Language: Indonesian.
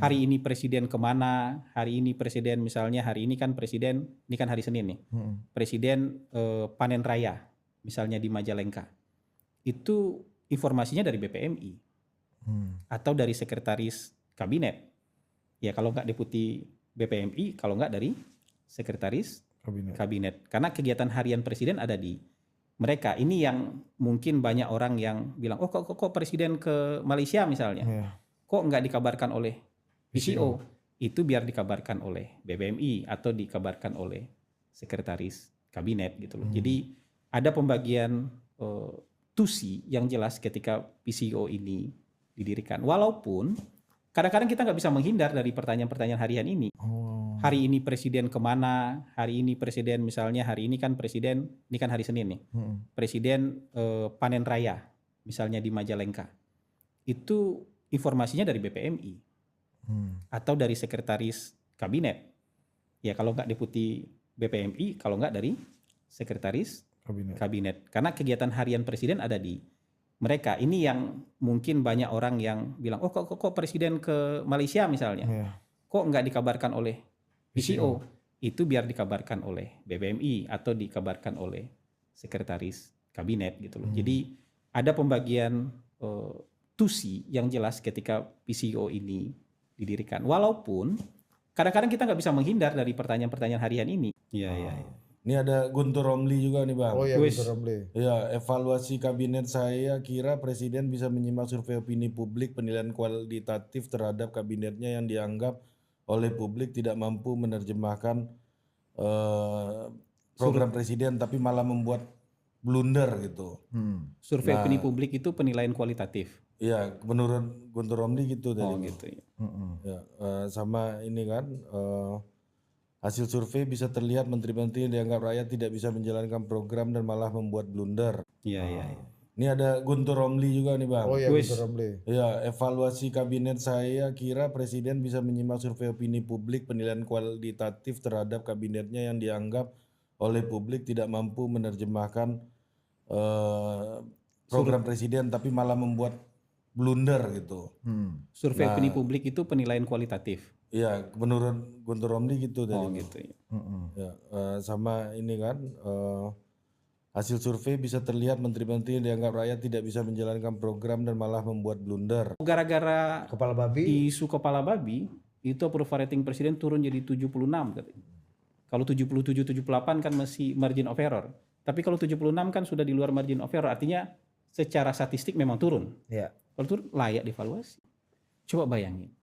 hari ini presiden kemana, hari ini presiden misalnya hari ini kan presiden, ini kan hari Senin nih, presiden panen raya misalnya di Majalengka. Itu informasinya dari BPMI atau dari sekretaris kabinet. Ya kalau nggak deputi BPMI, kalau nggak dari sekretaris kabinet. Karena kegiatan harian presiden ada di mereka. Ini yang mungkin banyak orang yang bilang, oh kok presiden ke Malaysia misalnya, kok nggak dikabarkan oleh PCO? Itu biar dikabarkan oleh BPMI atau dikabarkan oleh sekretaris kabinet gitu loh. Jadi ada pembagian tusi yang jelas ketika PCO ini didirikan. Walaupun kadang-kadang kita nggak bisa menghindar dari pertanyaan-pertanyaan harian ini. Hari ini presiden kemana, hari ini presiden misalnya hari ini kan presiden, ini kan hari Senin nih, presiden panen raya misalnya di Majalengka. Itu informasinya dari BPMI atau dari sekretaris kabinet. Ya kalau nggak deputi BPMI, kalau nggak dari sekretaris kabinet. Karena kegiatan harian presiden ada di mereka. Ini yang mungkin banyak orang yang bilang, oh kok presiden ke Malaysia misalnya, kok nggak dikabarkan oleh PCO? Itu biar dikabarkan oleh BPMI atau dikabarkan oleh sekretaris kabinet gitu loh. Jadi ada pembagian tusi yang jelas ketika PCO ini didirikan. Walaupun kadang-kadang kita nggak bisa menghindar dari pertanyaan-pertanyaan harian ini. Iya. Ini ada Guntur Romli juga nih Bang. Oh ya, Guntur Romli. Ya, evaluasi kabinet saya kira presiden bisa menyimak survei opini publik penilaian kualitatif terhadap kabinetnya yang dianggap oleh publik tidak mampu menerjemahkan program presiden tapi malah membuat blunder gitu. Survei opini publik itu penilaian kualitatif. Iya, menurut Guntur Romli gitu tadi. Oh gitu ya. Ya, sama ini kan hasil survei bisa terlihat menteri-menteri yang dianggap rakyat tidak bisa menjalankan program dan malah membuat blunder. Iya. Ini ada Guntur Romli juga nih Bang. Oh ya, Guntur Romli. Ya, evaluasi kabinet saya kira presiden bisa menyimak survei opini publik penilaian kualitatif terhadap kabinetnya yang dianggap oleh publik tidak mampu menerjemahkan program presiden tapi malah membuat blunder gitu. Survei opini publik itu penilaian kualitatif. Iya, menurut Guntur Romli gitu tadi. Oh gitu ya. Ya, sama ini kan hasil survei bisa terlihat menteri-menteri yang dianggap rakyat tidak bisa menjalankan program dan malah membuat blunder. Gara-gara Kepala babi. isu kepala babi itu approval rating presiden turun jadi 76 katanya. Kalau 77 78 kan masih margin of error. Tapi kalau 76 kan sudah di luar margin of error, artinya secara statistik memang turun. Ya. Kalau turun layak dievaluasi. Coba bayangin.